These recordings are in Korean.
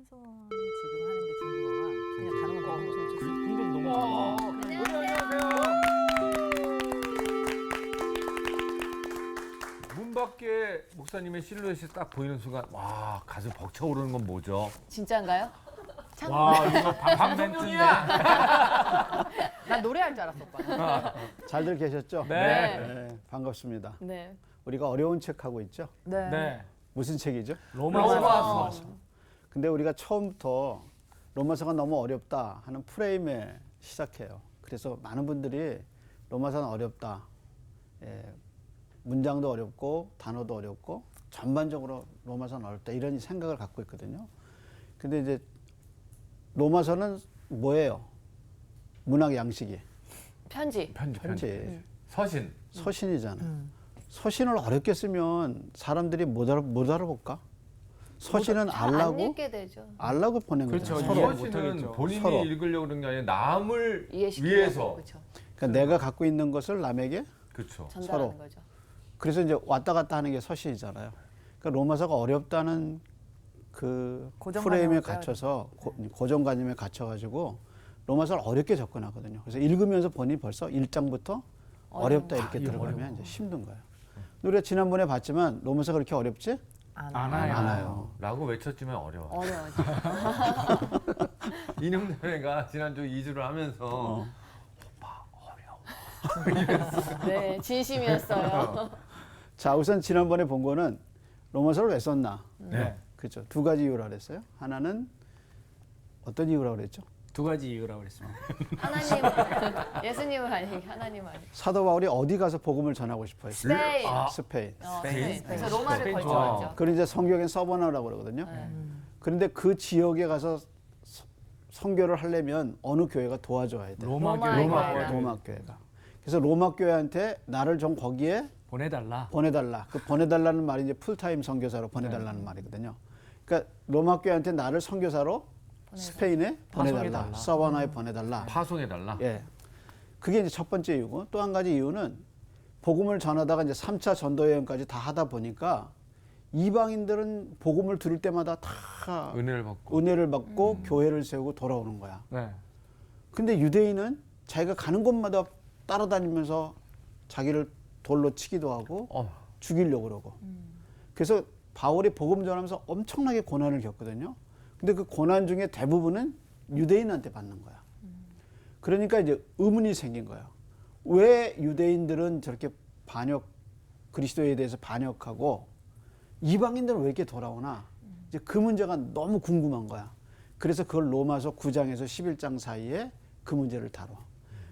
찬송이 지금 하는 게 중국어가 그냥 다른 거 너무 좋죠. 근데 너무 문 밖에 목사님의 실루엣이 딱 보이는 순간 와 가슴 벅차오르는 건 뭐죠? 진짜인가요? 와 이거 방송용이야. 난 노래할 줄 알았어, 오빠. 잘들 계셨죠? 네. 네, 반갑습니다. 네. 우리가 어려운 책 하고 있죠? 네. 무슨 책이죠? 로마서. 근데 우리가 처음부터 로마서가 너무 어렵다 하는 프레임에 시작해요. 그래서 많은 분들이 로마서는 어렵다. 예, 문장도 어렵고 단어도 어렵고 전반적으로 로마서는 어렵다 이런 생각을 갖고 있거든요. 근데 이제 로마서는 뭐예요? 문학 양식이 편지. 편지. 서신. 서신이잖아. 서신을 어렵게 쓰면 사람들이 못 알아볼까? 서신은 안 알라고 읽게 되죠. 보낸 그렇죠. 거잖아. 이해 서로. 못하겠죠. 서신은 본인이 서로. 읽으려고 그런 게 아니라 남을 이해시키려고. 위해서. 그렇죠. 그러니까 내가 갖고 있는 것을 남에게 그렇죠. 전달하는 서로. 거죠. 그래서 이제 왔다 갔다 하는 게 서신이잖아요. 그러니까 로마서가 어렵다는 그 프레임에 고정관념을 갇혀서 고정관념에 갇혀가지고 로마서를 어렵게 접근하거든요. 그래서 읽으면서 보니 벌써 1장부터 어렵다 이렇게 들어가면 이제 힘든 거예요. 우리가 지난번에 봤지만 로마서가 그렇게 어렵지 않아요. 않아요. 라고 외쳤지만 어려워. 어려워죠. 인형대회가 지난주 2주를 하면서 네, 진심이었어요. 자, 우선 지난번에 본 거는 로마서를 왜 썼나? 네. 그렇죠. 두 가지 이유라 그랬어요. 하나는 어떤 이유라 그랬죠? 두 가지 이유라고 그랬습니다. 하나님, 예수님을 아니고 하나님 아니고. 사도 바울이 어디 가서 복음을 전하고 싶어요? 스페인. 스페인. 스페인. 그래서 로마를 스페인 걸쳐왔죠. 그걸 이제 성경엔 서버나라고 그러거든요. 네. 그런데 그 지역에 가서 선교를 하려면 어느 교회가 도와줘야 돼. 로마 교회가. 로마 교회가. 그래서 로마 교회한테 나를 좀 거기에 보내달라. 보내달라. 그 보내달라는 말이 이제 풀타임 선교사로 보내달라는 말이거든요. 그러니까 로마 교회한테 나를 선교사로 스페인에 보내달라. 파송해달라. 서바나에 보내달라. 파송해달라. 예. 그게 이제 첫 번째 이유고 또 한 가지 이유는 복음을 전하다가 이제 3차 전도 여행까지 다 하다 보니까 이방인들은 복음을 들을 때마다 다 은혜를 받고 교회를 세우고 돌아오는 거야. 네. 근데 유대인은 자기가 가는 곳마다 따라다니면서 자기를 돌로 치기도 하고 죽이려고 그러고. 그래서 바울이 복음 전하면서 엄청나게 고난을 겪거든요. 근데 그 고난 중에 대부분은 유대인한테 받는 거야. 그러니까 이제 의문이 생긴 거야. 왜 유대인들은 저렇게 그리스도에 대해서 반역하고 이방인들은 왜 이렇게 돌아오나? 이제 그 문제가 너무 궁금한 거야. 그래서 그걸 로마서 9장에서 11장 사이에 그 문제를 다뤄.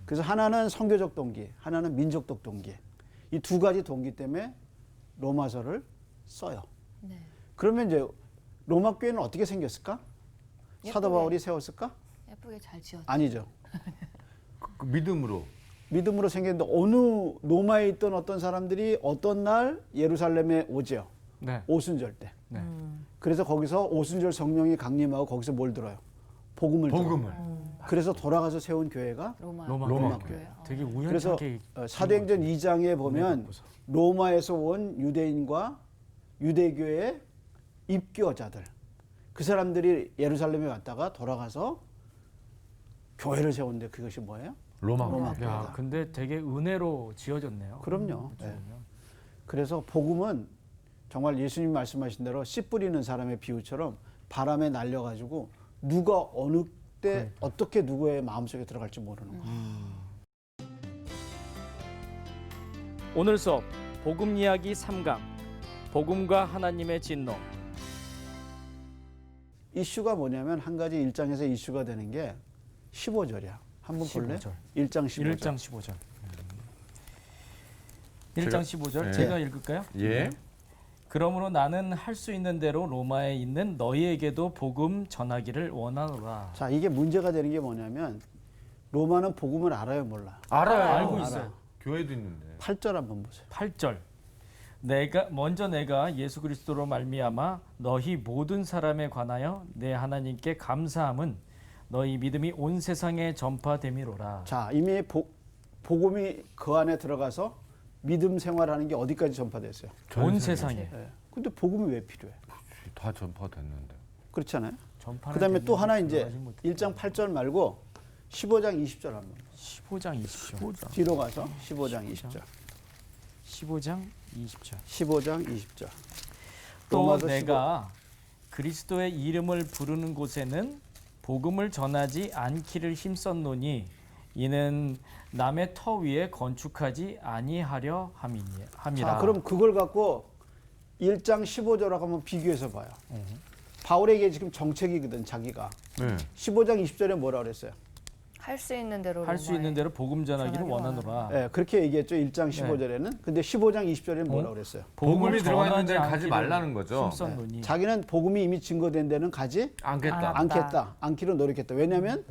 그래서 하나는 선교적 동기, 하나는 민족적 동기. 이 두 가지 동기 때문에 로마서를 써요. 네. 그러면 이제 로마 교회는 어떻게 생겼을까? 사도 예쁘게. 바울이 세웠을까? 예쁘게 잘 지었죠. 아니죠. 그 믿음으로. 믿음으로 생겼는데 어느 로마에 있던 어떤 사람들이 어떤 날 예루살렘에 오죠. 네. 오순절 때. 네. 그래서 거기서 오순절 성령이 강림하고 거기서 뭘 들어요? 복음을 들어요. 그래서 돌아가서 세운 교회가 로마 교회. 교회. 되게 그래서 우연찮게 사도행전 2장에 보면 로마에서 온 유대인과 유대교의 입교자들 그 사람들이 예루살렘에 왔다가 돌아가서 교회를 세웠는데 그것이 뭐예요? 로마 야, 교회다. 근데 되게 은혜로 지어졌네요. 그럼요. 네. 네. 그래서 복음은 정말 예수님 말씀하신 대로 씨 뿌리는 사람의 비유처럼 바람에 날려가지고 누가 어느 때 어떻게 누구의 마음속에 들어갈지 모르는 거예요. 오늘 수업 복음 이야기 3강 복음과 하나님의 진노. 이슈가 뭐냐면 한 가지 1장에서 이슈가 되는 게 15절이야. 한번 볼래? 15절. 1장 15절. 1장 15절. 1장 15절 네. 제가 읽을까요? 예. 그러므로 나는 할 수 있는 대로 로마에 있는 너희에게도 복음 전하기를 원하노라. 자, 이게 문제가 되는 게 뭐냐면 로마는 복음을 알아요, 몰라? 알아요. 알고 있어요. 교회도 있는데. 8절 한번 보세요. 8절. 내가 예수 그리스도로 말미암아 너희 모든 사람에 관하여 내 하나님께 감사함은 너희 믿음이 온 세상에 전파됨이로라. 자, 이미 복음이 그 안에 들어가서 믿음 생활하는 게 어디까지 전파됐어요? 온 세상에. 네. 근데 복음이 왜 필요해? 다 전파됐는데. 그렇잖아요. 전파는 그다음에 또 됐는데 하나 이제 들어가지 못했다. 1장 8절 말고 15장 20절 한번 15장 20절. 뒤로 가서 15장 20절. 15장 20절. 15장 20절. 또 로마서 내가 그리스도의 이름을 부르는 곳에는 복음을 전하지 않기를 힘썼노니 이는 남의 터 위에 건축하지 아니하려 함이라. 자, 그럼 그걸 갖고 1장 15절하고 한번 비교해서 봐요. 바울에게 지금 정책이거든, 자기가. 네. 15장 20절에 뭐라 그랬어요? 할 수 있는 대로 할 수 있는 대로 복음 전하기를 전하기를 원하노라. 예, 그렇게 얘기했죠. 1장 15절에는. 근데 15장 20절에는 뭐라 그랬어요? 복음이 들어가 있는 전하지 데는 가지 않기를 말라는 거죠. 힘썼노니. 자기는 복음이 이미 증거된 데는 가지 않겠다. 않겠다. 않기로 노력했다. 왜냐하면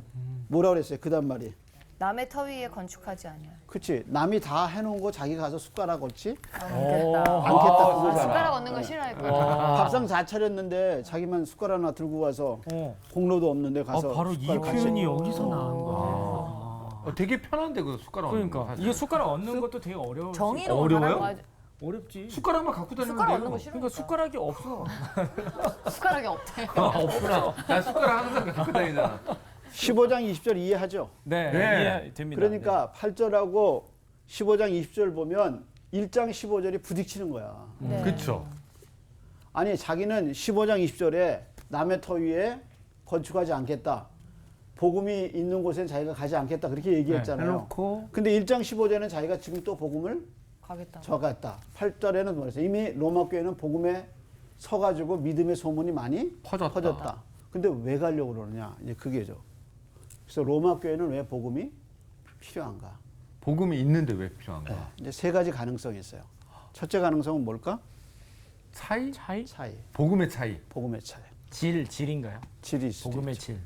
뭐라 그랬어요? 그다음 말이. 남의 터 위에 건축하지 아니야. 그렇지. 남이 다 해놓은 거 자기 가서 숟가락 얹지 않겠다. 않겠다 그거잖아. 숟가락 얻는 거 싫어할 거야. 밥상 다 차렸는데 자기만 숟가락 하나 들고 가서 공로도 없는데 가서 바로 이 숟가락 같이. 표현이 여기서 나온 거예요. 되게 편한데 그 숟가락 얹는 거. 그러니까 사실. 이게 숟가락 얻는 것도 되게 어려워. 정의로 어려워요? 맞아. 어렵지. 숟가락만 갖고 다니면 숟가락 돼요. 얻는 거 싫어. 그러니까 숟가락이 없어. 숟가락이 없대. 없구나. 나 숟가락 항상 갖고 다니잖아. 15장 20절 이해하죠? 네, 네. 이해됩니다. 그러니까 8절하고 15장 20절 보면 1장 15절이 부딪히는 거야. 네. 그렇죠. 아니 자기는 15장 20절에 남의 터 위에 건축하지 않겠다. 복음이 있는 곳엔 자기가 가지 않겠다. 그렇게 얘기했잖아요. 해놓고 근데 1장 15절에는 자기가 지금 또 복음을 가겠다. 저갔다. 8절에는 뭐랬어요? 이미 로마 교회는 복음에 서가지고 믿음의 소문이 많이 퍼졌다. 근데 왜 가려고 그러느냐? 이제 그게죠. 그래서 로마 교회는 왜 복음이 필요한가? 복음이 있는데 왜 필요한가? 이제 세 가지 가능성이 있어요. 첫째 가능성은 뭘까? 차이? 차이. 복음의 차이. 복음의 차이. 질인가요? 질이 있을 수도 복음의 있죠. 질.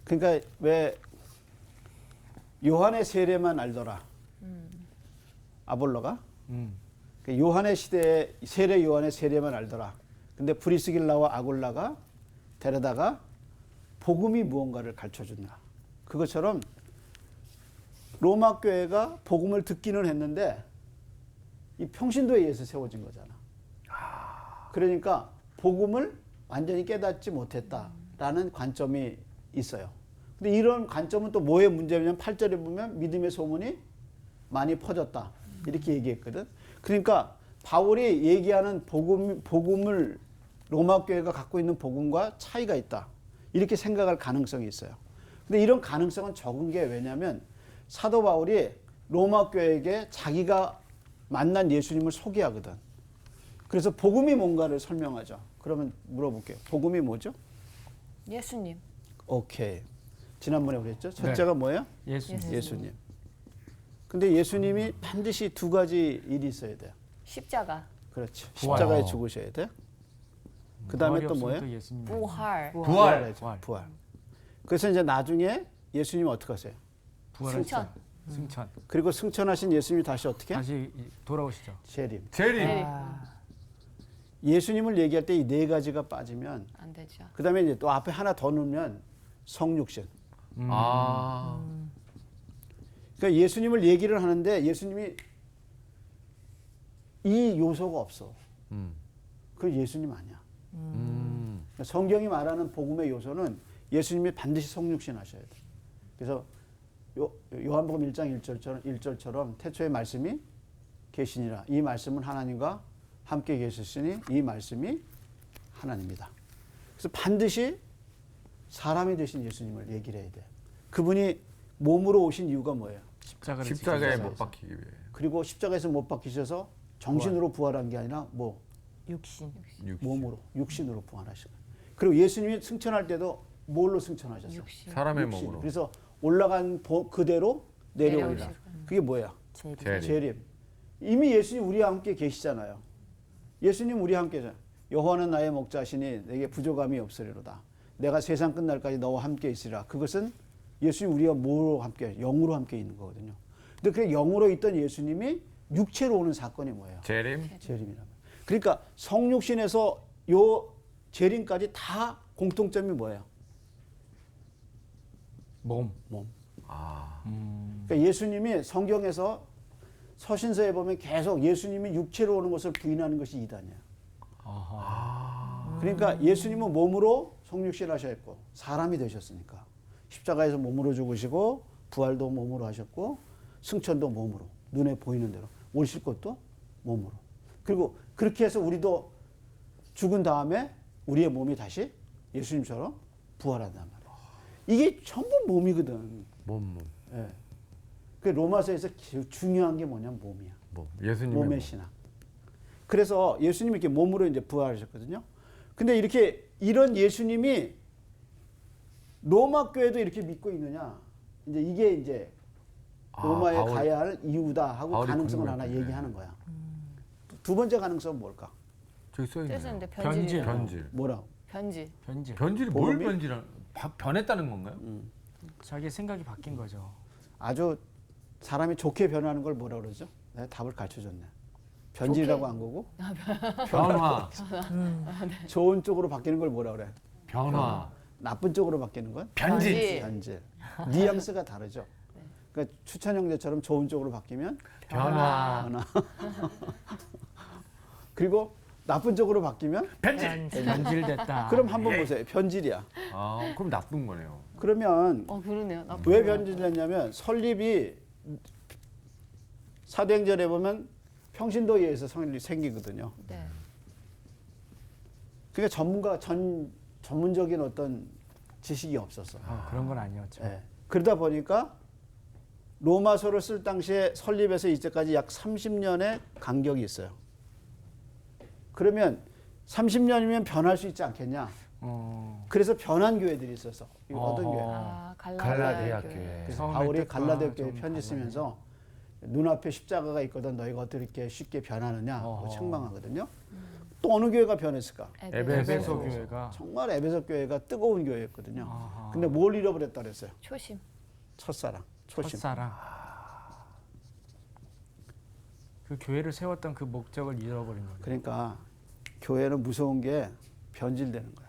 그러니까 왜 요한의 세례만 알더라. 아볼로가 그 요한의 시대에 세례 요한의 세례만 알더라. 근데 브리스길라와 아굴라가 데려다가 복음이 무언가를 가르쳐 준다. 그것처럼 로마 교회가 복음을 듣기는 했는데 이 평신도에 의해서 세워진 거잖아. 그러니까 복음을 완전히 깨닫지 못했다라는 관점이 있어요. 근데 이런 관점은 또 뭐의 문제냐면 8절에 보면 믿음의 소문이 많이 퍼졌다. 이렇게 얘기했거든. 그러니까 바울이 얘기하는 복음을 로마 교회가 갖고 있는 복음과 차이가 있다. 이렇게 생각할 가능성이 있어요. 근데 이런 가능성은 적은 게 왜냐면 사도 바울이 로마 교회에게 자기가 만난 예수님을 소개하거든. 그래서 복음이 뭔가를 설명하죠. 그러면 물어볼게요. 복음이 뭐죠? 예수님. 오케이. 지난번에 그랬죠. 첫째가 뭐예요? 예수님. 예수님. 근데 예수님이 반드시 두 가지 일이 있어야 돼요. 십자가. 그렇지. 부활. 십자가에 죽으셔야 돼. 그 다음에 부활이 또 없으면 뭐예요? 또 예수님. 부활. 부활. 부활. 부활. 그래서 이제 나중에 예수님이 어떻게 하세요? 승천. 승천. 그리고 승천하신 예수님이 다시 어떻게? 다시 돌아오시죠. 재림. 재림. 네. 예수님을 얘기할 때 이 네 가지가 빠지면 안 되죠. 그 다음에 이제 또 앞에 하나 더 넣으면 성육신. 아. 그러니까 예수님을 얘기를 하는데 예수님이 이 요소가 없어. 그 예수님 아니야. 그러니까 성경이 말하는 복음의 요소는 예수님이 반드시 성육신 하셔야 돼. 그래서 요한복음 1장 1절처럼 태초에 말씀이 계시니라. 이 말씀은 하나님과 함께 계셨으니 이 말씀이 하나님이다. 그래서 반드시 사람이 되신 예수님을 얘기를 해야 돼. 그분이 몸으로 오신 이유가 뭐예요? 십자가에 못 박히기 위해. 그리고 십자가에서 못 박히셔서 정신으로 부활한 게 아니라 뭐 육신. 몸으로 육신으로 부활하신 거예요. 그리고 예수님이 승천할 때도 뭘로 승천하셨어요? 육신. 사람의 육신. 몸으로. 그래서 올라간 그대로 내려오리라. 내려오시고. 그게 뭐야? 재림. 재림. 이미 예수님 우리와 함께 계시잖아요. 예수님 우리와 함께 계시잖아요. 여호와는 나의 목자시니 내게 부족함이 없으리로다. 내가 세상 끝날까지 너와 함께 있으리라. 그것은 예수님 우리와 뭐로 함께? 영으로 함께 있는 거거든요. 근데 그 영으로 있던 예수님이 육체로 오는 사건이 뭐예요? 재림. 재림이란 말이에요. 그러니까 성육신에서 요 재림까지 다 공통점이 뭐예요? 몸. 아. 그러니까 예수님이 성경에서 서신서에 보면 계속 예수님이 육체로 오는 것을 부인하는 것이 이단이에요. 그러니까 예수님은 몸으로 성육신 하셨고 사람이 되셨으니까 십자가에서 몸으로 죽으시고 부활도 몸으로 하셨고 승천도 몸으로 눈에 보이는 대로 오실 것도 몸으로. 그리고 그렇게 해서 우리도 죽은 다음에 우리의 몸이 다시 예수님처럼 부활한단 말이에요. 이게 전부 몸이거든. 몸. 예. 그 로마서에서 중요한 게 뭐냐면 몸이야. 예수님의 몸의 몸. 신앙. 그래서 예수님이 이렇게 몸으로 이제 부활하셨거든요. 근데 이렇게 이런 예수님이 로마 교회도 이렇게 믿고 있느냐? 이제 이게 이제 로마에 바울. 가야 할 이유다 하고 바울이 가능성을 하나 궁금했네. 얘기하는 거야. 두 번째 가능성은 뭘까? 저기 써 있네요. 뜻인데 변질. 변질. 변질. 뭐라고? 변질. 변질. 변질이 뭘 복음이? 변질한? 변했다는 건가요? 자기 생각이 바뀐 거죠. 아주 사람이 좋게 변하는 걸 뭐라 그러죠? 내가 답을 가르쳐 줬네. 변질이라고 좋게? 한 거고 변화. 좋은 쪽으로 바뀌는 걸 뭐라 그래? 변화. 나쁜 쪽으로 바뀌는 건 변질. 변질. 뉘앙스가 다르죠. 그러니까 추천 형제처럼 좋은 쪽으로 바뀌면 변화. 변화. 그리고 나쁜 쪽으로 바뀌면 변질됐다. 그럼 한번 보세요. 변질이야. 아, 그럼 나쁜 거네요. 그러면 그러네요. 나 왜 변질됐냐면 설립이 사도행전에 보면 평신도에 의해서 생기거든요. 네. 그러니까 전문적인 어떤 지식이 없었어. 그런 건 아니었죠. 예. 그러다 보니까 로마서를 쓸 당시에 설립에서 이때까지 약 30년의 간격이 있어요. 그러면 30년이면 변할 수 있지 않겠냐? 그래서 변한 교회들이 있었어. 이거 어떤 교회? 갈라디아 교회. 그래서 처음에 바울이 뜻과 갈라디아 교회 좀 편지 달라요. 쓰면서 눈앞에 십자가가 있거든 너희가 어떻게 이렇게 쉽게 변하느냐 하고 어허. 책망하거든요. 또 어느 교회가 변했을까? 에베소 에베소 교회가 정말 에베소 교회가 뜨거운 교회였거든요. 아하. 근데 뭘 잃어버렸다 그랬어요? 초심. 첫사랑, 초심. 첫사랑. 그 교회를 세웠던 그 목적을 잃어버린 거예요. 그러니까 교회는 무서운 게 변질되는 거야.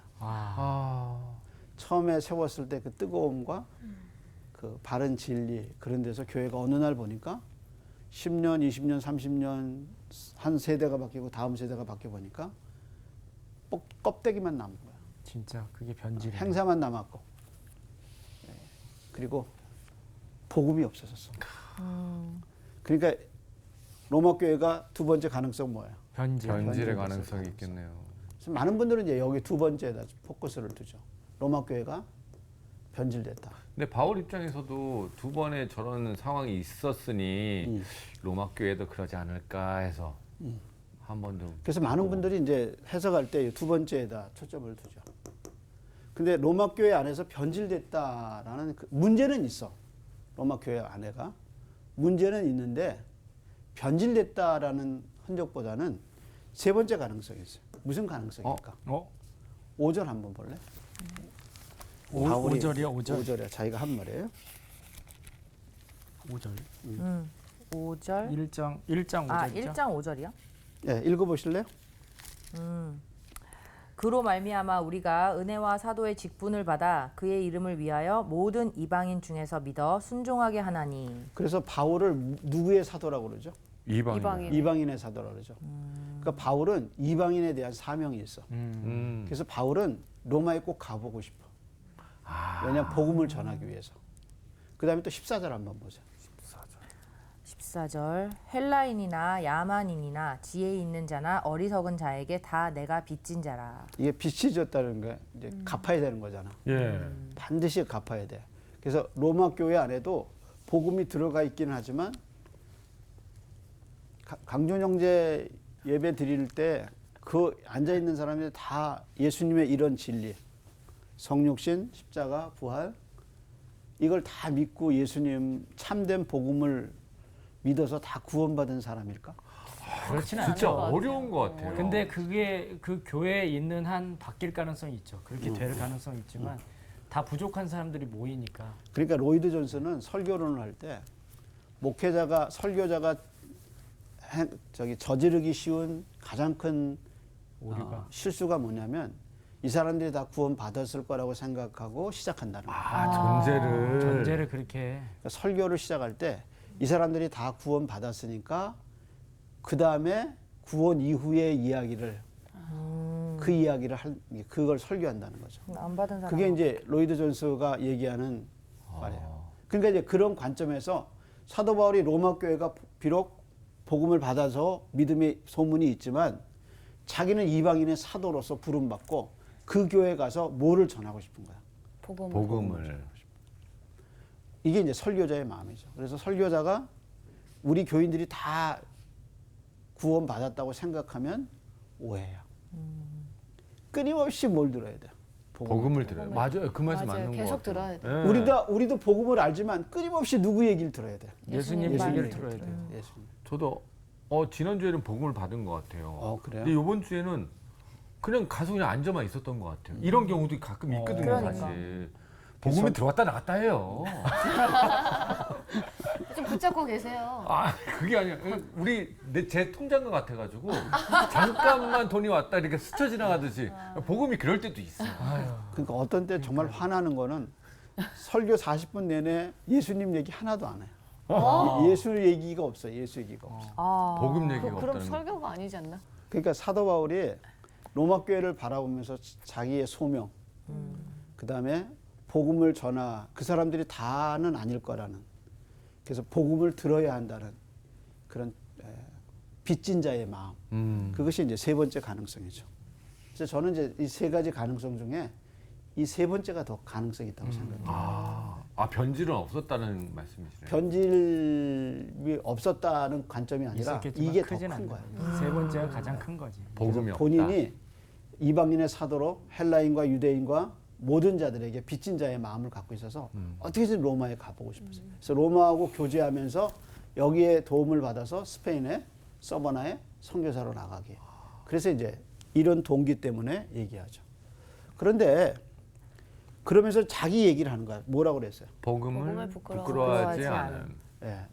처음에 세웠을 때 그 뜨거움과 그 바른 진리 그런 데서 교회가 어느 날 보니까 10년, 20년, 30년 한 세대가 바뀌고 다음 세대가 바뀌어 보니까 껍데기만 남은 거야. 진짜 그게 변질이에요. 행사만 남았고. 그리고 복음이 없어졌어. 그러니까 로마 교회가 두 번째 가능성 뭐예요? 변질. 변질의 변질됐을 가능성이 가능성. 있겠네요. 그래서 많은 분들은 이제 여기 두 번째에다 포커스를 두죠. 로마 교회가 변질됐다. 근데 바울 입장에서도 두 번의 저런 상황이 있었으니 로마 교회도 그러지 않을까 해서 한 번 더. 그래서 많은 분들이 이제 해석할 때 두 번째에다 초점을 두죠. 근데 로마 교회 안에서 변질됐다라는 그 문제는 있어. 로마 교회 안에가 문제는 있는데 변질됐다라는 흔적보다는 세 번째 가능성이 있어요. 무슨 가능성일까? 5절 한번 볼래? 바울이 5절이요? 5절. 5절이야. 자기가 한 말이에요. 5절. 5절. 1장 5절이죠. 1장 5절이요? 예, 읽어보실래요? 그로 말미암아 우리가 은혜와 사도의 직분을 받아 그의 이름을 위하여 모든 이방인 중에서 믿어 순종하게 하나니. 그래서 바울을 누구의 사도라고 그러죠? 이방인. 이방인의 사도라고 그러죠. 그러니까 바울은 이방인에 대한 사명이 있어. 그래서 바울은 로마에 꼭 가보고 싶어. 왜냐하면 복음을 전하기 위해서. 그 다음에 또 14절 한번 보세요. 14절 헬라인이나 야만인이나 지혜 있는 자나 어리석은 자에게 다 내가 빚진 자라. 이게 빚이 졌다는 게 이제 갚아야 되는 거잖아. 예. 반드시 갚아야 돼. 그래서 로마 교회 안에도 복음이 들어가 있기는 하지만 강준 형제 예배 드릴 때 그 앉아 있는 사람들이 다 예수님의 이런 진리, 성육신, 십자가, 부활 이걸 다 믿고 예수님 참된 복음을 믿어서 다 구원받은 사람일까? 그렇진 진짜 않죠. 어려운 것 같아요. 근데 그게 그 교회에 있는 한 바뀔 가능성이 있죠. 그렇게 될 가능성이 있지만 다 부족한 사람들이 모이니까. 그러니까 로이드 존슨은 설교론을 할 때 목회자가 설교자가 저지르기 쉬운 가장 큰 오류가. 실수가 뭐냐면 이 사람들이 다 구원 받았을 거라고 생각하고 시작한다는 거예요. 전제를 그렇게 해. 그러니까 설교를 시작할 때 이 사람들이 다 구원 받았으니까 그 다음에 구원 이후의 이야기를 그 이야기를 그걸 설교한다는 거죠. 안 받은 사람. 그게 이제 로이드 존스가 얘기하는 말이에요. 그러니까 이제 그런 관점에서 사도 바울이 로마 교회가 비록 복음을 받아서 믿음의 소문이 있지만 자기는 이방인의 사도로서 부름받고 그 교회에 가서 뭐를 전하고 싶은 거야. 복음을. 이게 이제 설교자의 마음이죠. 그래서 설교자가 우리 교인들이 다 구원 받았다고 생각하면 오해예요. 끊임없이 뭘 들어야 돼요? 복음을 들어요. 맞아요. 그 말씀 맞아요. 맞는 거 계속 같아요. 들어야 돼. 우리도 복음을 알지만 끊임없이 누구 얘기를 들어야 돼요? 예수님 예수님 얘기를 말. 들어야 돼요. 예수님. 저도 지난주에는 복음을 받은 것 같아요. 그래요? 근데 이번 주에는 그냥 가서 그냥 앉아만 있었던 것 같아요. 이런 경우도 가끔 있거든요, 그러니까. 사실. 복음이 들어왔다 나갔다 해요. 좀 붙잡고 계세요. 그게 아니야. 제 통장과 같아가지고 잠깐만 돈이 왔다 이렇게 스쳐 지나가듯이 복음이 그럴 때도 있어요. 그러니까 어떤 때 정말 화나는 거는 설교 40분 내내 예수님 얘기 하나도 안 해요. 예수 얘기가 없어요. 예수 얘기가 없어. 복음 얘기가 그럼 없다는 거. 설교가 아니지 않나? 그러니까 사도 바울이 로마 교회를 바라보면서 자기의 소명, 그 다음에 복음을 그 사람들이 다는 아닐 거라는. 그래서 복음을 들어야 한다는 그런 빚진 자의 마음. 그것이 이제 세 번째 가능성이죠. 그래서 저는 이제 이 세 가지 가능성 중에 이 세 번째가 더 가능성이 있다고 생각해요. 변질은 없었다는 말씀이시네요. 변질이 없었다는 관점이 아니라 있었겠지만 이게 더 크진 큰 않네. 거예요. 세 번째가 가장 큰 거지. 복음이 없다. 본인이 이방인의 사도로 헬라인과 유대인과 모든 자들에게 빚진 자의 마음을 갖고 있어서 어떻게든 로마에 가보고 싶었어요. 그래서 로마하고 교제하면서 여기에 도움을 받아서 스페인의 서버나에 선교사로 나가게. 그래서 이제 이런 동기 때문에 얘기하죠. 그런데 그러면서 자기 얘기를 하는 거야. 뭐라고 그랬어요? 복음을 부끄러워하지 부끄러워하지 않은.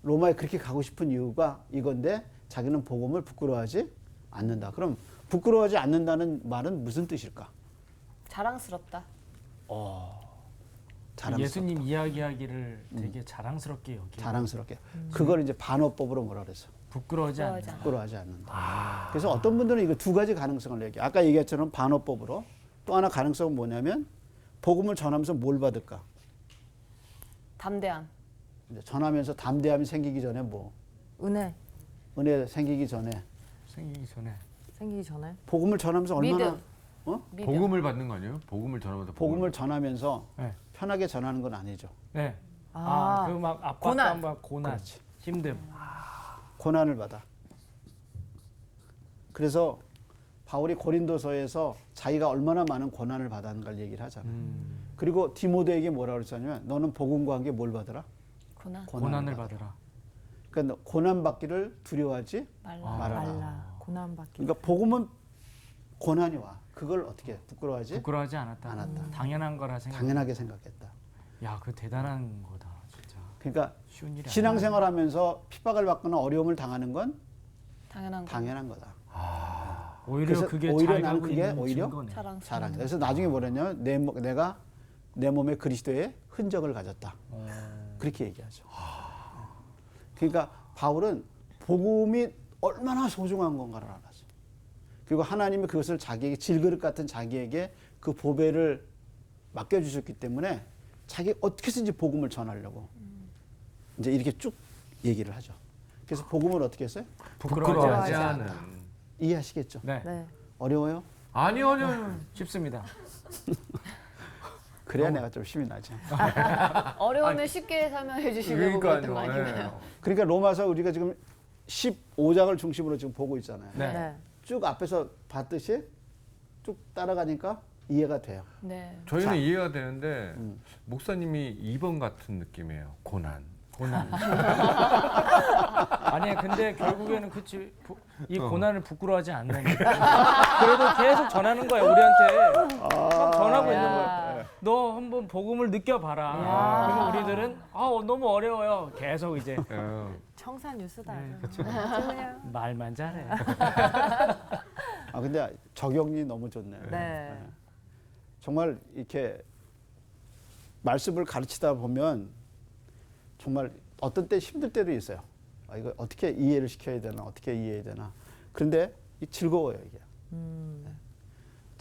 로마에 그렇게 가고 싶은 이유가 이건데 자기는 복음을 부끄러워하지 않는다. 그럼 부끄러워하지 않는다는 말은 무슨 뜻일까? 자랑스럽다. 예수님 이야기하기를 되게 자랑스럽게 여기. 자랑스럽게. 그걸 이제 반어법으로 뭐라 그랬어? 부끄러워하지 않는. 부끄러워하지 않는다. 그래서 어떤 분들은 이거 두 가지 가능성을 얘기해. 아까 얘기했처럼 반어법으로 또 하나 가능성은 뭐냐면 복음을 전하면서 뭘 받을까? 담대함. 이제 전하면서 담대함이 생기기 전에 뭐? 은혜 은혜 생기기 전에 생기기 전에. 생기기 전에. 복음을 전하면서 얼마나 믿음. 복음을 받는 거 아니에요? 복음을 전하면서 복음을 전하면서 네. 편하게 전하는 건 아니죠. 네. 아, 그 막 고난. 압박감, 막 고난, 그렇지. 힘듦. 고난을 받아. 그래서 바울이 고린도서에서 자기가 얼마나 많은 고난을 받았는가를 얘기를 하잖아요. 그리고 디모데에게 뭐라고 그랬냐면 너는 복음과 함께 뭘 받으라? 고난. 고난을 받으라. 그러니까 고난 받기를 두려워하지 말라. 말아라. 말라. 고난 받기. 그러니까 복음은 고난이 와. 그걸 어떻게 부끄러워하지? 부끄러워하지 않았다. 않았다. 당연한 거라 생각. 당연하게 생각했다. 야, 그 대단한 거다, 진짜. 그러니까 쉬운 일이 신앙생활하면서 핍박을 받거나 어려움을 당하는 건 당연한 거. 당연한 거다. 아니야. 오히려 그래서 그게 오히려 잘 나는 가고 그게 있는 오히려 증거네. 자랑. 그래서 나중에 뭐랬냐면 내가 내 몸에 그리스도의 흔적을 가졌다. 그렇게 얘기하죠. 그러니까 바울은 복음이 얼마나 소중한 건가를 알았어. 그리고 하나님이 그것을 자기에게 질그릇 같은 자기에게 그 보배를 맡겨주셨기 때문에 자기 어떻게든지 복음을 전하려고 이제 이렇게 쭉 얘기를 하죠. 그래서 복음을 어떻게 했어요? 부끄러워하지 않은. 이해하시겠죠? 네. 네. 어려워요? 아니요. 쉽습니다. 그래야 내가 좀 힘이 나지. 어려우면 쉽게 설명해 주시려고 그랬던 거 아닌가요? 그러니까 로마서 우리가 지금 15장을 중심으로 지금 보고 있잖아요. 네. 네. 쭉 앞에서 봤듯이 쭉 따라가니까 이해가 돼요. 네. 저희는 자. 이해가 되는데 목사님이 2번 같은 느낌이에요. 고난. 아니야, 근데 결국에는 그치 이 고난을 부끄러워하지 않는. 그래도 계속 전하는 거야 우리한테. 막 전하고 있는 거야. 너 한번 복음을 느껴봐라. 그러면 우리들은 너무 어려워요. 계속 이제 청산 뉴스다. 말만 잘해. 근데 적용이 너무 좋네요. 네. 정말 이렇게 말씀을 가르치다 보면 정말 어떤 때 힘들 때도 있어요. 이거 어떻게 이해를 시켜야 되나, 어떻게 이해해야 되나. 그런데 즐거워요, 이게. 네.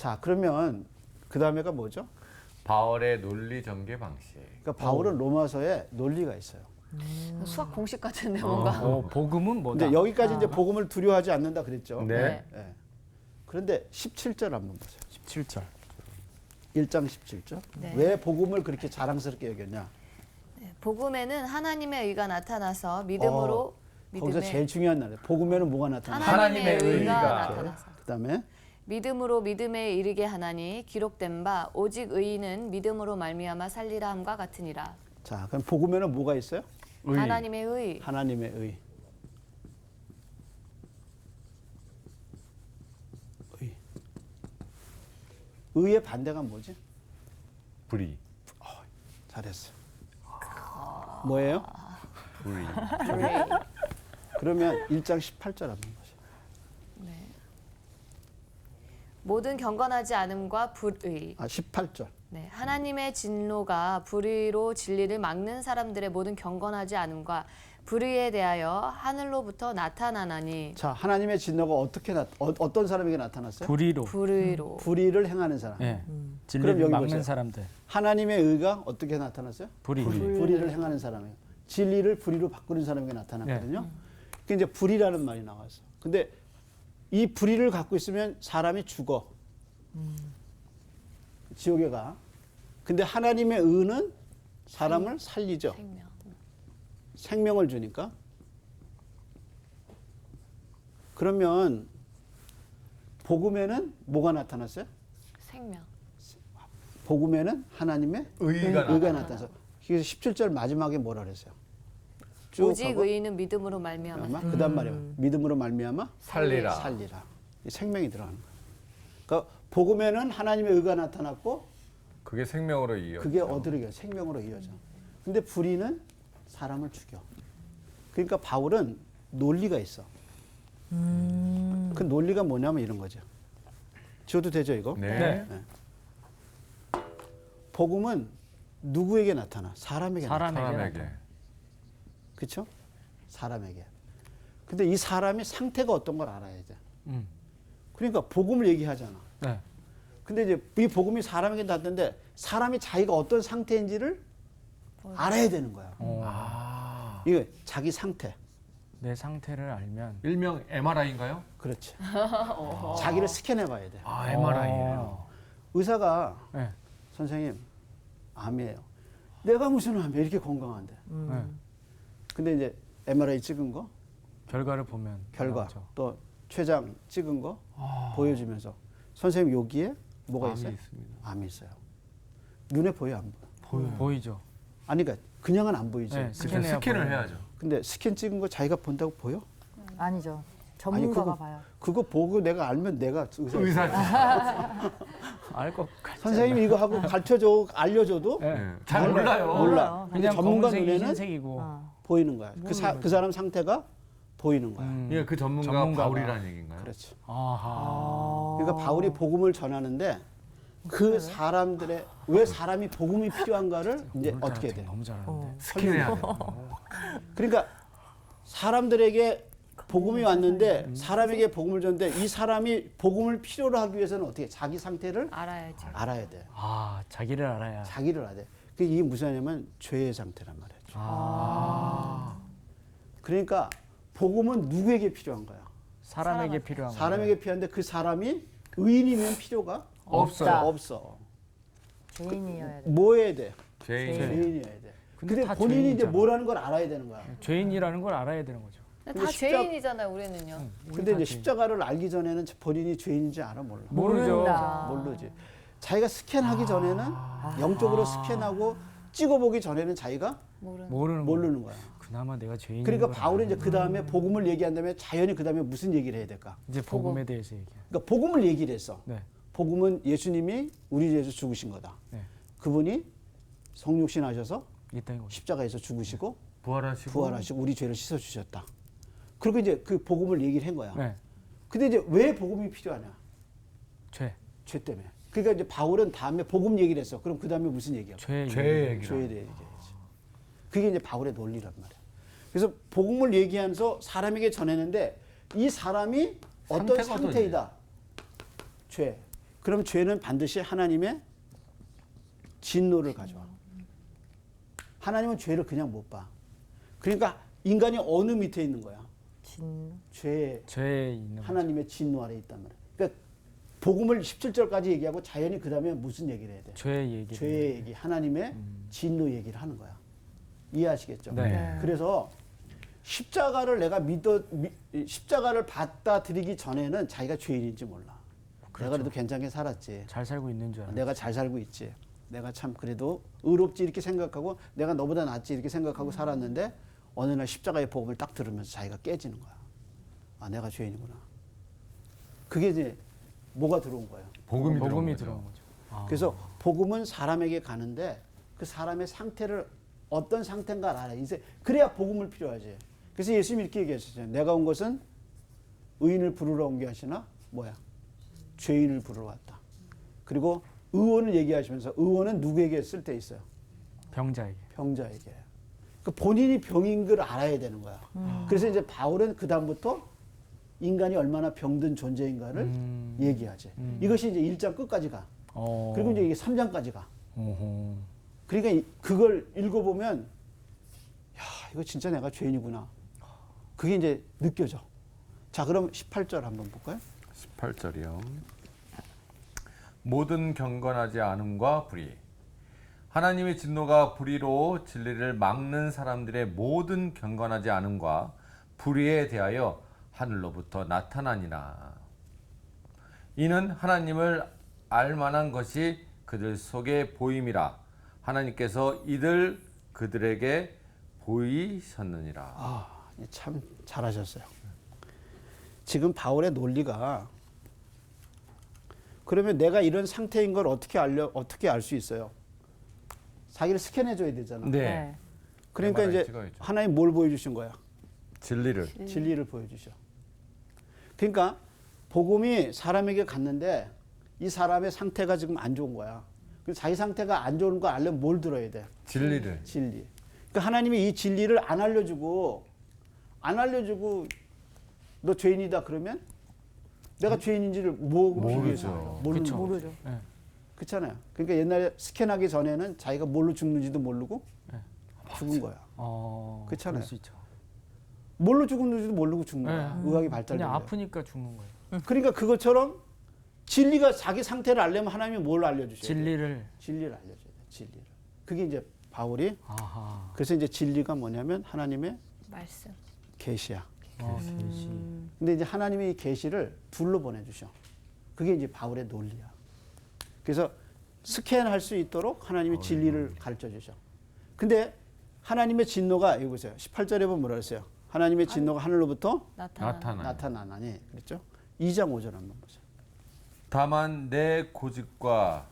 자, 그러면 그 다음에가 뭐죠? 바울의 논리 전개 방식. 그러니까 바울은 로마서에 논리가 있어요. 수학 공식 같은데 뭔가. 복음은 뭐다? 근데 여기까지 이제 복음을 두려워하지 않는다 그랬죠. 네. 예. 그런데 17절 한번 보세요. 17절. 1장 17절. 네. 왜 복음을 그렇게 자랑스럽게 여겼냐? 복음에는 하나님의 의가 나타나서 믿음으로 거기서 제일 중요한 날이에요. 복음에는 뭐가 나타나? 하나님의 의가 의가. 나타나서 그다음에 믿음으로 믿음에 이르게 하나니 기록된 바 오직 의인은 믿음으로 말미암아 살리라 함과 같으니라. 자, 그럼 복음에는 뭐가 있어요? 의. 하나님의 의. 하나님의 의. 의. 의의 반대가 뭐지? 불의. 잘했어. 뭐예요? 불의. 그러면 1장 18절 한번 보세요. 모든 경건하지 않음과 불의. 18절. 네, 하나님의 진노가 불의로 진리를 막는 사람들의 모든 경건하지 않음과 불의에 대하여 하늘로부터 나타나나니. 자, 하나님의 진노가 어떤 사람에게 나타났어요? 불의로. 불의로. 불의를 행하는 사람. 예. 그럼 진리를 여기 막는 보세요. 사람들. 하나님의 의가 어떻게 나타났어요? 불의. 불의를 행하는 사람이에요. 진리를 불의로 바꾸는 사람에게 나타났거든요. 그게 이제 불의라는 말이 나왔어. 근데 이 불의를 갖고 있으면 사람이 죽어. 지옥에 가. 근데 하나님의 의는 사람을 살리죠. 생명. 생명을 주니까. 그러면 복음에는 뭐가 나타났어요? 생명. 복음에는 하나님의 의가 나타나서. 그래서 17절 마지막에 뭐라 그랬어요? 쭉 오직 하고 의인은 믿음으로 말미암아. 그다음 말이에요. 믿음으로 말미암아 살리라. 살리라. 이 생명이 들어가는 거예요. 그러니까 복음에는 하나님의 의가 나타났고 그게 생명으로 이어. 그게 어디로 생명으로 이어져. 근데 불의는 사람을 죽여. 그러니까 바울은 논리가 있어. 그 논리가 뭐냐면 이런 거죠. 지워도 되죠 이거? 네. 복음은 누구에게 나타나? 사람에게 나타나. 사람에게. 그렇죠? 사람에게. 근데 이 사람이 상태가 어떤 걸 알아야 돼. 그러니까 복음을 얘기하잖아. 네. 근데 이제 이 복음이 사람에게 닿는데 사람이 자기가 어떤 상태인지를 알아야 되는 거야. 이거 자기 상태. 내 상태를 알면 일명 MRI인가요? 그렇지. 자기를 스캔해 봐야 돼. 아, MRI예요. 의사가 네. 선생님 암이에요. 내가 무슨 암이야? 이렇게 건강한데. 네. 근데 이제 MRI 찍은 거, 결과를 보면 결과, 나오죠. 또 췌장 찍은 거 보여주면서 선생님 여기에 뭐가 암이 있어요? 있습니다. 암이 있어요. 눈에 보여 안 보여? 보이죠. 아니 그러니까 그냥은 안 보이지. 네, 스캔을 보여요. 해야죠. 근데 스캔 찍은 거 자기가 본다고 보여? 아니죠. 전문가가 그거- 봐요. 그거 보고 내가 알면 내가 의사. 의사지. 알것 같지 선생님 이거 하고 가르쳐줘, 알려줘도 않아요? 네. 잘 몰라요. 몰라. 근데 그냥 전문가 검은색이 눈에는 흰색이고. 보이는 거야. 그 사람 상태가 보이는 거야. 예, 그 전문가가 바울이라는 얘기인가요? 그렇지. 아하. 그러니까 바울이 복음을 전하는데 그 사람들의 왜 사람이 복음이 필요한가를 이제 오늘 어떻게 해야 따라 돼? 너무 잘하는데. 스캔해야 돼요. 그러니까 사람들에게 복음이 왔는데 사람에게 복음을 줬는데 이 사람이 복음을 필요로 하기 위해서는 어떻게 자기 상태를 알아야죠. 알아야 돼. 아, 자기를 알아야. 자기를 알아야 돼. 이게 무슨 말이냐면 죄의 상태란 말이에요. 그러니까 복음은 누구에게 필요한 거야? 사람에게 필요한 사람에게 필요한데 그 사람이 의인이면 필요가 없어요. 없어. 죄인이어야 돼. 뭐 해야 돼? 죄인. 죄인이어야 돼. 근데 근데 다 본인이 이제 죄인이잖아. 뭐라는 걸 알아야 되는 거야. 죄인이라는 걸 알아야 되는 거죠. 다 죄인이잖아요, 우리는요. 근데 이제 죄인. 십자가를 알기 전에는 본인이 죄인인지 알아 몰라. 모르죠. 모른다. 모르지. 자기가 스캔하기 전에는 영적으로 스캔하고 찍어보기 전에는 자기가 모르는 거. 모르는 거야. 그나마 내가 죄인인 그러니까 걸 바울이 이제 알아요. 그 다음에 복음을 얘기한 다음에 자연히 그 다음에 무슨 얘기를 해야 될까? 이제 복음에 대해서 얘기해. 그러니까 복음을 얘기를 했어. 네. 복음은 예수님이 우리 위해서 죽으신 거다. 네. 그분이 성육신 하셔서 이 땅에 오시. 십자가에서 죽으시고 부활하시고. 부활하시고 우리 죄를 씻어 주셨다. 그리고 이제 그 복음을 얘기를 한 거야. 네. 근데 이제 왜 복음이 필요하냐? 죄. 죄 때문에. 그러니까 이제 바울은 다음에 복음 얘기를 했어. 그럼 그 다음에 무슨 얘기야? 죄. 죄의 얘기라. 죄에 대해 얘기해야지. 그게 이제 바울의 논리란 말이야. 그래서 복음을 얘기하면서 사람에게 전했는데 이 사람이 어떤 상태가 상태이다. 죄. 그럼 죄는 반드시 하나님의 진노를 가져와. 하나님은 죄를 그냥 못 봐. 그러니까 인간이 어느 밑에 있는 거야? 죄에 있는 하나님의 진노 아래 있단 말이야. 그러니까 복음을 17절까지 얘기하고 자연히 그다음에 무슨 얘기를 해야 돼? 죄의 얘기. 죄의 얘기, 하나님의 진노 얘기를 하는 거야. 이해하시겠죠? 네. 그래서 십자가를 십자가를 받아들이기 전에는 자기가 죄인인지 몰라. 내가 그래도 괜찮게 살았지. 잘 살고 있는 줄 알아. 내가 잘 살고 있지. 내가 참 그래도 의롭지 이렇게 생각하고 내가 너보다 낫지 이렇게 생각하고 살았는데 어느 날 십자가의 복음을 딱 들으면서 자기가 깨지는 거야. 아, 내가 죄인이구나. 그게 이제 뭐가 들어온 거예요? 복음이 복음이 들어온 들어온 거죠. 거죠. 그래서 복음은 사람에게 가는데 그 사람의 상태를 어떤 상태인가 알아야 이제 그래야 복음을 필요하지. 그래서 예수님이 이렇게 얘기하셨잖아요. 내가 온 것은 의인을 부르러 온 게 아니라 뭐야? 죄인을 부르러 왔다. 그리고 의원을 얘기하시면서 의원은 누구에게 쓸 때 있어요? 병자에게. 병자에게. 그 본인이 병인 걸 알아야 되는 거야. 그래서 이제 바울은 그 다음부터 인간이 얼마나 병든 존재인가를 얘기하지. 이것이 이제 1장 끝까지 가. 그리고 이제 이게 3장까지 가. 어허. 그러니까 그걸 읽어보면 야, 이거 진짜 내가 죄인이구나. 그게 이제 느껴져. 자, 그럼 18절 한번 볼까요? 18절이요. 모든 경건하지 않음과 불의. 하나님의 진노가 불의로 진리를 막는 사람들의 모든 경건하지 않음과 불의에 대하여 하늘로부터 나타나니라. 이는 하나님을 알 만한 것이 그들 속에 보임이라. 하나님께서 이들 그들에게 보이셨느니라. 아, 참 잘하셨어요. 지금 바울의 논리가 그러면 내가 이런 상태인 걸 어떻게 알 수 있어요? 자기를 스캔해 줘야 되잖아. 네. 그러니까 MRI 이제 찍어야죠. 하나님 뭘 보여주신 거야? 진리를. 진리를 보여주셔. 그러니까 복음이 사람에게 갔는데 이 사람의 상태가 지금 안 좋은 거야. 그래서 자기 상태가 안 좋은 거 알려면 뭘 들어야 돼? 진리를. 진리. 그러니까 하나님이 이 진리를 안 알려주고 너 죄인이다 그러면 내가 죄인인지를 모르죠. 모르죠. 네. 그렇잖아요. 그러니까 옛날에 스캔하기 전에는 자기가 뭘로 죽는지도 모르고 죽은 거야. 그렇잖아요. 그럴 수 있죠. 뭘로 죽었는지도 모르고 죽는 네. 거야. 의학이 발달된 그냥 거야. 아프니까 죽는 거예요. 그러니까 그것처럼 진리가 자기 상태를 알려면 하나님이 뭘 알려주셔야 돼? 진리를 알려줘야 돼. 진리를. 그게 이제 바울이 아하. 그래서 이제 진리가 뭐냐면 하나님의 말씀. 계시야. 계시. 근데 이제 하나님이 이 계시를 둘로 보내주셔. 그게 이제 바울의 논리야. 그래서 스캔할 수 있도록 하나님이 진리를 가르쳐 주셔. 근데 하나님의 진노가 여기 보세요. 18절에 보면 뭐라 그랬어요? 하나님의 진노가 하늘로부터 나타나니 그랬죠? 2장 5절 한번 보세요. 다만 내 고집과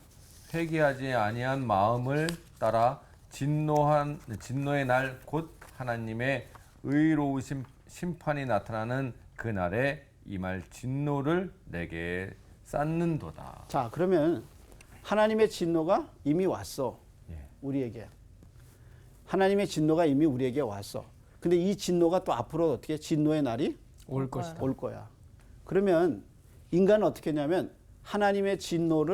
회개하지 아니한 마음을 따라 진노의 날 곧 하나님의 의로우신 심판이 나타나는 그날에 임할 진노를 내게 쌓는도다. 자, 그러면 하나님의 진노가 이미 왔어. 예. 우리에게. 하나님의 진노가 이미 우리에게 왔어. 근데 이 진노가 또 앞으로 어떻게 진노의 날이 올 것이다. 올 거야. 그러면 인간은 어떻게 했냐면 하나님의 진노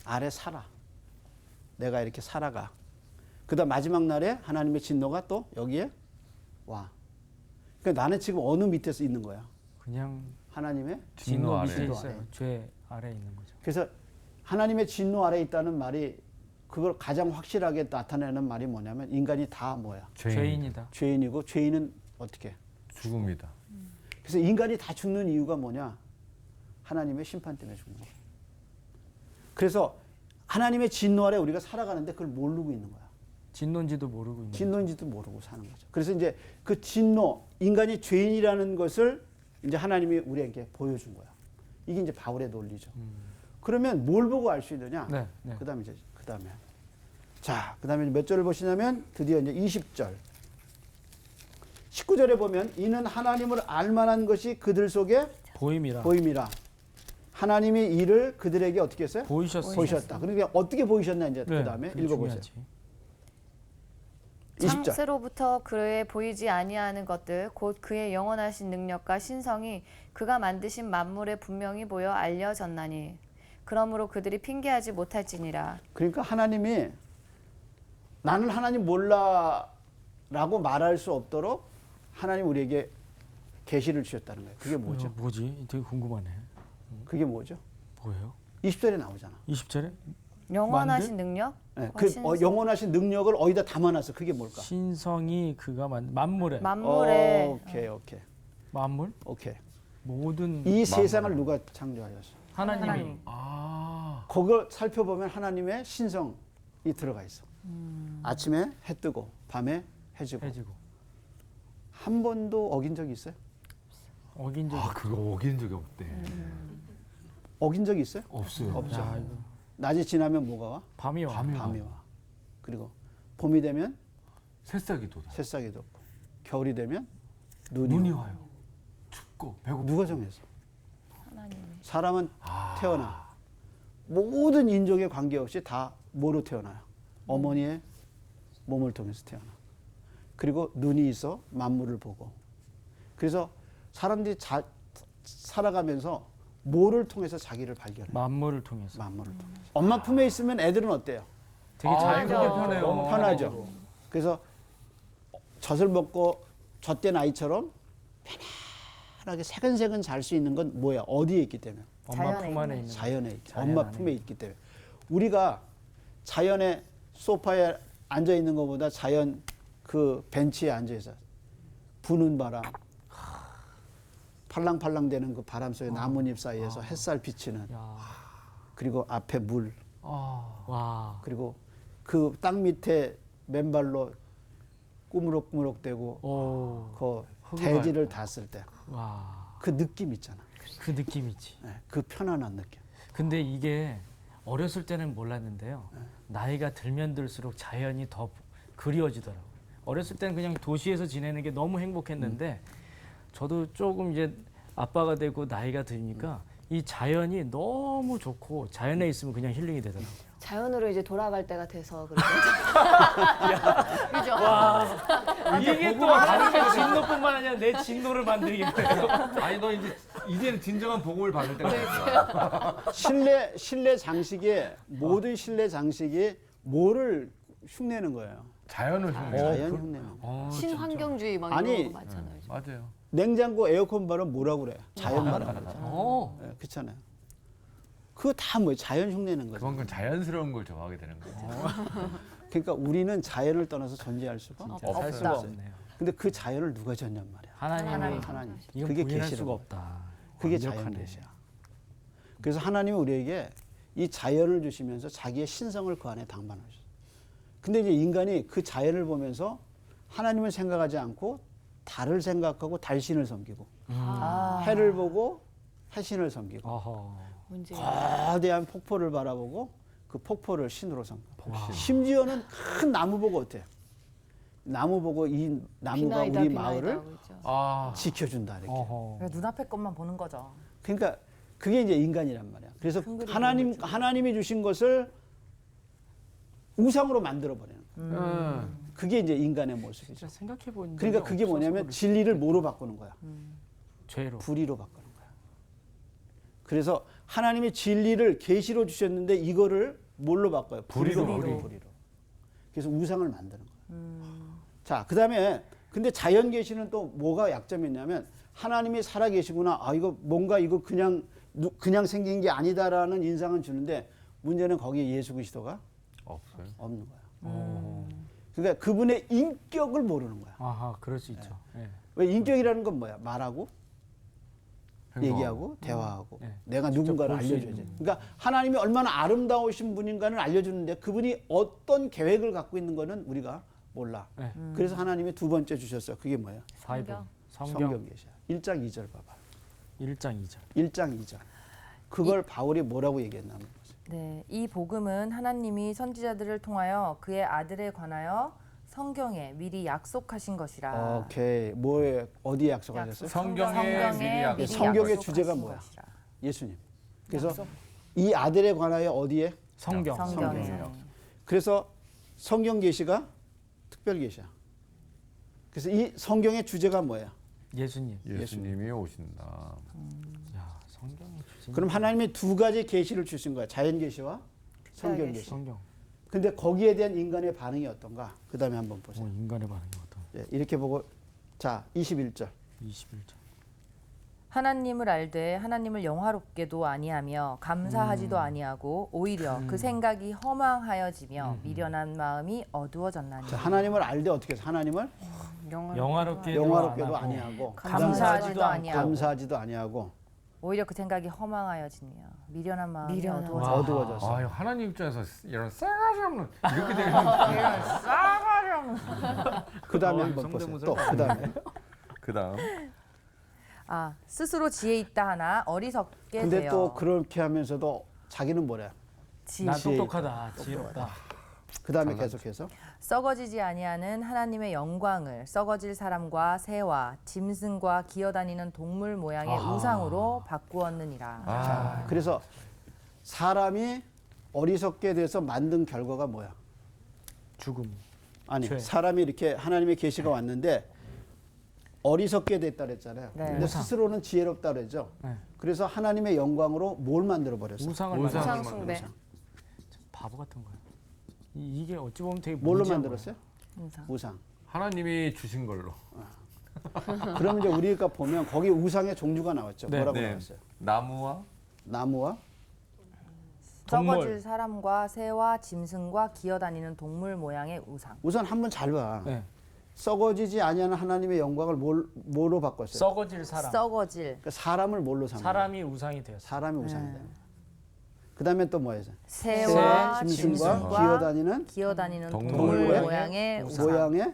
아래 살아. 내가 이렇게 살아가. 그다음 마지막 날에 하나님의 진노가 또 여기에 와. 그러니까 나는 지금 어느 밑에서 있는 거야? 그냥 하나님의 진노 아래. 밑에 있어요. 죄 아래 있는 거죠. 그래서 하나님의 진노 아래 있다는 말이 그걸 가장 확실하게 나타내는 말이 뭐냐면 인간이 다 뭐야? 죄인이다. 죄인이고 죄인은 어떻게? 죽음이다. 그래서 인간이 다 죽는 이유가 뭐냐? 하나님의 심판 때문에 죽는 거야. 그래서 하나님의 진노 아래 우리가 살아가는데 그걸 모르고 있는 거야. 진노인지도 모르고 있는 진노인지도 모르고 사는 거죠. 그래서 이제 그 진노, 인간이 죄인이라는 것을 이제 하나님이 우리에게 보여준 거야. 이게 이제 바울의 논리죠. 그러면 뭘 보고 알 수 있느냐? 네, 네. 그다음에 자, 그다음에 몇 절을 보시냐면 드디어 이제 20절. 19절에 보면 이는 하나님을 알 만한 것이 그들 속에 보임이라. 보임이라. 하나님이 이를 그들에게 어떻게 했어요? 보이셨어요. 보이셨다. 그러니까 어떻게 보이셨나 이제 네, 그다음에 그게 읽어보세요. 중요하지. 20절. 창세로부터 그의 보이지 아니하는 것들 곧 그의 영원하신 능력과 신성이 그가 만드신 만물에 분명히 보여 알려졌나니 그러므로 그들이 핑계하지 못할지니라. 그러니까 하나님이 나는 하나님 몰라라고 말할 수 없도록 하나님 우리에게 계시를 주셨다는 거예요. 그게 뭐죠? 뭐지? 되게 궁금하네. 그게 뭐죠? 뭐예요? 20절에 나오잖아. 20절에 영원하신 능력? 네, 그 영원하신 능력을 어디다 담아놨어. 그게 뭘까? 신성이 그가 만물에 만물에 오케이. 만물 모든 이 세상을 누가 창조하셨어? 하나님이 그걸 살펴보면 하나님의 신성이 들어가 있어. 아침에 해 뜨고 밤에 해 지고 해지고 한 번도 어긴 적이 있어요? 어긴 적이 그거 어긴 적이 없대. 어긴 적이 있어요? 없어요. 없죠. 야, 이거 낮이 지나면 뭐가 와? 밤이 와. 밤이 와. 그리고 봄이 되면 새싹이 돋아. 새싹이 돋고 겨울이 되면 눈이 와. 와요. 춥고 배고프고. 누가 정했어? 하나님이. 사람은 태어나 모든 인종에 관계없이 다 뭐로 태어나요? 어머니의 몸을 통해서 태어나. 그리고 눈이 있어 만물을 보고. 그래서 사람들이 살아가면서 뭐를 통해서 자기를 발견해? 만물을 통해서 만물을 통해서. 엄마 품에 있으면 애들은 어때요? 되게 그게 편해요. 너무 편하죠. 그래서 젖을 먹고 젖된 아이처럼 편안하게 새근새근 잘 수 있는 건 뭐야? 어디에 있기 때문에? 엄마 품 안에 있는 자연에 있기. 자연 엄마 안에 품에 있기 때문에. 우리가 자연의 소파에 앉아 있는 것보다 자연 그 벤치에 앉아 있어 부는 바람, 팔랑팔랑 되는 그 바람 속에 나뭇잎 사이에서 햇살 비치는 야. 그리고 앞에 물 와. 그리고 그 땅 밑에 맨발로 꾸무럭꾸무럭대고 오. 그 흙을 대지를 닿았을 때 그 와. 느낌 있잖아. 그 느낌이지. 네, 그 편안한 느낌. 근데 이게 어렸을 때는 몰랐는데요. 나이가 들면 들수록 자연이 더 그리워지더라고요. 어렸을 때는 그냥 도시에서 지내는 게 너무 행복했는데 저도 조금 이제 아빠가 되고 나이가 드니까 이 자연이 너무 좋고 자연에 있으면 그냥 힐링이 되더라고요. 자연으로 이제 돌아갈 때가 돼서 그렇죠. 그죠? 이게 또 하나님의 진노뿐만 아니라 내 진노를 만들게 돼요. 아니 너 이제는 진정한 복음을 받을 때가 됐어. 실내 장식에 모든 실내 장식이 뭐를 흉내는 거예요. 자연을 흉내. 자연 흉내는 거예요. 친환경주의 막 아니, 이런 거 많잖아요. 맞아요. 냉장고 에어컨 바람 뭐라고 그래? 자연 바람 그러잖아요. 네, 그렇잖아요. 그거 다 뭐예요? 자연 흉내는 거죠. 그만큼 자연스러운 걸 좋아하게 되는 거죠. 그러니까 우리는 자연을 떠나서 존재할 수가 살 수가 없어요. 없네요. 근데 그 자연을 누가 졌냔 말이야. 하나님이 하나님. 이건 그게 부인할 계시라고. 수가 없다. 그게 완벽하네. 자연 계시야. 그래서 하나님이 우리에게 이 자연을 주시면서 자기의 신성을 그 안에 담아놓으셨어요. 근데 이제 인간이 그 자연을 보면서 하나님을 생각하지 않고 달을 생각하고 달신을 섬기고 해를 보고 해신을 섬기고 어허. 문제. 거대한 폭포를 바라보고 그 폭포를 신으로 섬기고 심지어는 큰 나무 보고 어때요? 나무 보고 이 나무가 우리 마을을 지켜준다 이렇게. 어허. 눈앞의 것만 보는 거죠. 그러니까 그게 이제 인간이란 말이야. 그래서 큰 그림을 하나님이 주신 것을 우상으로 만들어 버리는 거야. 그게 이제 인간의 모습이죠. 진짜 생각해 보니 그러니까 그게 뭐냐면 진리를 뭐로 바꾸는 거야? 죄로. 불의로 바꾸는 거야. 그래서 하나님이 진리를 계시로 주셨는데 이거를 뭘로 바꿔요? 불의로. 그래서 우상을 만드는 거야. 자, 그다음에 근데 자연 계시는 또 뭐가 약점이 있냐면 하나님이 살아 계시구나. 아, 이거 뭔가 이거 그냥 생긴 게 아니다라는 인상은 주는데 문제는 거기에 예수 그리스도가 없어요. 없는 거야. 그러니까 그분의 인격을 모르는 거야. 아하, 그럴 수 있죠. 네. 왜 인격이라는 건 뭐야? 말하고 행동하고. 얘기하고 대화하고 네. 내가 누군가를 볼수 알려줘야지. 그러니까 하나님이 얼마나 아름다우신 분인가를 알려주는데 그분이 어떤 계획을 갖고 있는 거는 우리가 몰라. 네. 그래서 하나님이 두 번째 주셨어요. 그게 뭐예요? 사이버. 성경 계시야. 1장 2절 봐봐. 1장 2절. 1장 2절. 그걸 바울이 뭐라고 얘기했나 한번 보세요. 네, 이 복음은 하나님이 선지자들을 통하여 그의 아들에 관하여 성경에 미리 약속하신 것이라. 오케이. 뭐에 어디에 약속하셨어요? 성경에 미리 약속. 성경의 약속하신 주제가 뭐야? 것이라. 예수님. 그래서 이 아들에 관하여 어디에? 성경. 성경에. 성경에. 그래서 성경 계시가 특별 계시야. 그래서 이 성경의 주제가 뭐야? 예수님. 예수님이 오신다. 야, 성경의 주제. 그럼 하나님이 두 가지 계시를 주신 거야. 자연 계시와 성경 계시. 계시. 성경. 근데 거기에 대한 인간의 반응이 어떤가? 그다음에 한번 보세요. 인간의 반응이 어떤? 예, 이렇게 보고 자, 21절. 21절. 하나님을 알되 하나님을 영화롭게도 아니하며 감사하지도 아니하고 오히려 그 생각이 허망하여지며 미련한 마음이 어두워졌나니. 자, 하나님을 알되 어떻게 해서 하나님을 영화롭게도 안 하고, 아니하고 감사하지도 아니하고 감사하지도 아니하고 오히려 그 생각이 허망하여지며 미련한 마음이 미련한 어두워졌어. 아, 하나님 입장에서 이런 싸가지 없는 이렇게 되면 그다음에 한번 보세요. 또 그다음에. 그다음 아 스스로 지혜 있다 하나 어리석게 근데 되어 또 그렇게 하면서도 자기는 뭐래? 난 지혜 똑똑하다, 지혜롭다. 그다음에 계속해서 썩어지지 아니하는 하나님의 영광을 썩어질 사람과 새와 짐승과 기어다니는 동물 모양의 우상으로 바꾸었느니라. 자, 그래서 사람이 어리석게 돼서 만든 결과가 뭐야? 죽음. 아니, 죄. 사람이 이렇게 하나님의 계시가 왔는데 어리석게 됐다 그랬잖아요. 네. 근데 우상. 스스로는 지혜롭다 그랬죠. 네. 그래서 하나님의 영광으로 뭘 만들어 버렸어? 우상을 우상. 만들어. 우상 숭배. 바보 같은 거야. 이게 어찌 보면 되게 뭘로 무지한 만들었어요? 우상. 우상. 하나님이 주신 걸로. 그러면 이제 우리가 보면 거기 우상의 종류가 나왔죠. 네. 뭐라고 네. 나왔어요? 나무와 나무와 동물. 썩어질 사람과 새와 짐승과 기어다니는 동물 모양의 우상. 우선 한번 잘 봐. 네. 썩어지지 아니하는 하나님의 영광을 뭘로 바꿨어요? 썩어질 사람. 썩어질 그러니까 사람을 뭘로 삼는 거예요? 사람이 우상이 되었어. 사람이 우상이 돼요. 그다음에 또 뭐예요? 새와 짐승과 짐승과 기어다니는 기어다니는 동물 동물 모양의 모양의 우상. 모양의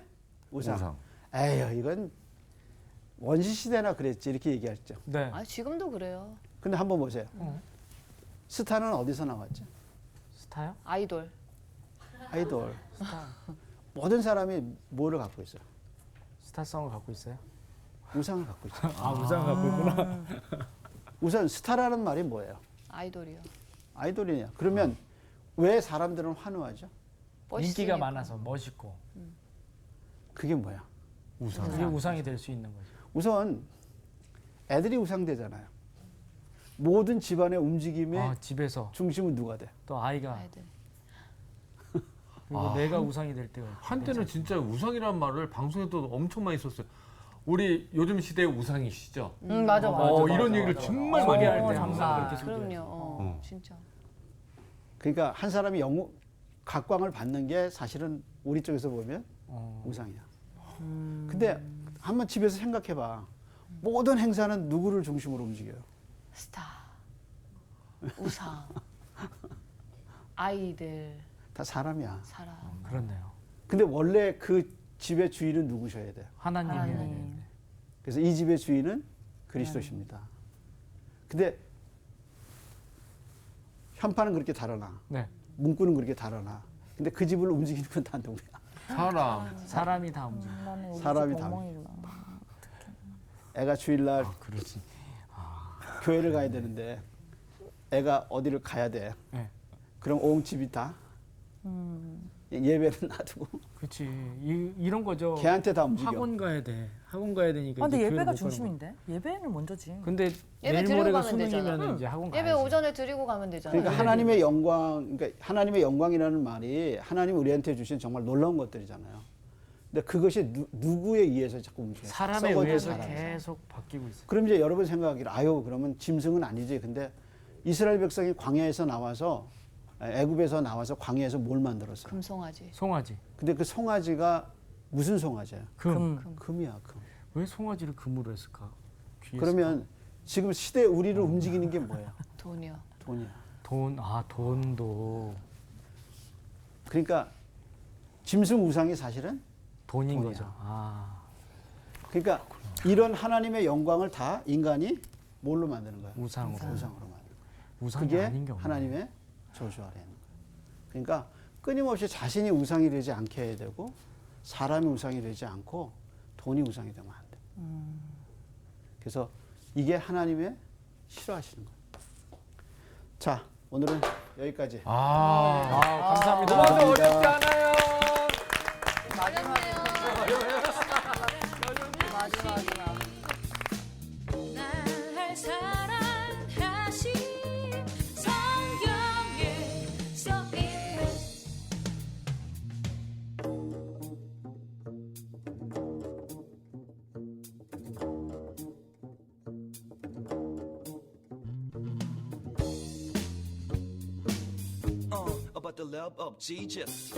우상. 우상. 에휴, 이건 원시 시대나 그랬지 이렇게 얘기했죠. 네. 아, 지금도 그래요. 근데 한번 보세요. 스타는 어디서 나왔죠? 스타요? 아이돌. 아이돌. 모든 사람이 뭐를 갖고 있어요? 스타성을 갖고 있어요? 우상을 갖고 있어요. 아, 우상 갖고 있구나. 우선 스타라는 말이 뭐예요? 아이돌이요. 아이돌이냐? 그러면 왜 사람들은 환호하죠? 인기가 멋있으니까. 많아서 멋있고. 그게 뭐야? 우상. 그게 우상이 될 수 있는 거죠. 우선 애들이 우상되잖아요. 모든 집안의 움직임의 아, 집에서 중심은 누가 돼? 또 아이가 아이들. 그리고 내가 우상이 될 때가 있고. 한때는 진짜 우상이라는 말을 방송에도 엄청 많이 썼어요. 우리 요즘 시대의 우상이시죠? 맞아, 맞아. 이런 얘기를 정말 많이 할 때 항상 그렇게 그럼요. 진짜. 그러니까 한 사람이 각광을 받는 게 사실은 우리 쪽에서 보면 우상이야. 근데 한번 집에서 생각해봐. 모든 행사는 누구를 중심으로 움직여요? 스타. 우상. 아이들. 다 사람이야. 사람. 그렇네요. 근데 원래 그 집의 주인은 누구셔야 돼요? 하나님이 하나님. 그래서 이 집의 주인은 그리스도십니다. 근데 현판은 그렇게 달아나. 네. 문구는 그렇게 달아나. 근데 그 집을 움직이는 건 다 누구야? 사람. 사람이 다 움직여. 사람이 다. 애가 주일날 그렇지. 교회를 가야 되는데 애가 어디를 가야 돼. 네. 그럼 온 집이 다 예배를 놔두고 그렇지. 이런 거죠. 걔한테 다 움직여. 학원 가야 돼. 학원 가야 되니까. 근데 이제 교회를 예배가 못 가는 중심인데 예배는 먼저지. 거야. 근데 예배 내일 드리고 모레가 가면 되잖아. 수능이면 이제 학원 가야지. 예배 오전에 드리고 가면 되잖아요. 그러니까 하나님의 영광, 그러니까 하나님의 영광이라는 말이 하나님 우리한테 주신 정말 놀라운 것들이잖아요. 근데 그것이 누구에 의해서 자꾸 움직여요? 사람에 썩어질 의해서 사람에서. 계속 바뀌고 있어. 그럼 이제 여러분 생각하기를 아유 그러면 짐승은 아니지. 근데 이스라엘 백성이 광야에서 나와서 애굽에서 나와서 광야에서 뭘 만들었어요? 금송아지. 송아지. 근데 그 송아지가 무슨 송아지야? 금. 금이야, 금. 왜 송아지를 금으로 했을까? 귀했을까? 그러면 지금 시대 우리를 움직이는 게 뭐예요? 돈이요. 돈이야. 돈도 그러니까 짐승 우상이 사실은 돈인 돈이야. 거죠. 아, 그러니까 이런 하나님의 영광을 다 인간이 뭘로 만드는 거야? 우상으로. 우상으로 만드는 거야. 우상이 그게 아닌 게 없네. 하나님의 저주하라는 거야. 그러니까 끊임없이 자신이 우상이 되지 않게 해야 되고 사람이 우상이 되지 않고 돈이 우상이 되면 안 돼. 그래서 이게 하나님의 싫어하시는 거예요. 자, 오늘은 여기까지. 감사합니다. 너무 어렵지 않아요. 마지막 the love of Jesus.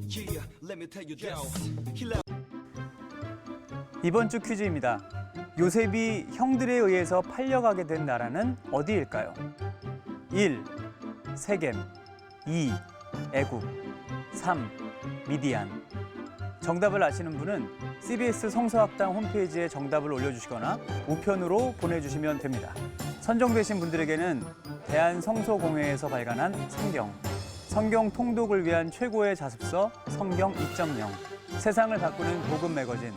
Yeah, let me tell you this. He left. 이번 주 퀴즈입니다. 요셉이 형들에 의해서 팔려가게 된 나라는 어디일까요? 1. 세겜 2. 애굽 3. 미디안. 정답을 아시는 분은 CBS 성서학당 홈페이지에 정답을 올려주시거나 우편으로 보내주시면 됩니다. 선정되신 분들에게는 대한성소공회에서 발간한 성경 통독을 위한 최고의 자습서 성경 2.0, 세상을 바꾸는 복음 매거진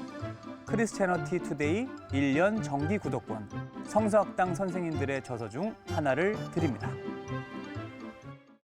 크리스채너티 투데이 1년 정기 구독권, 성서학당 선생님들의 저서 중 하나를 드립니다.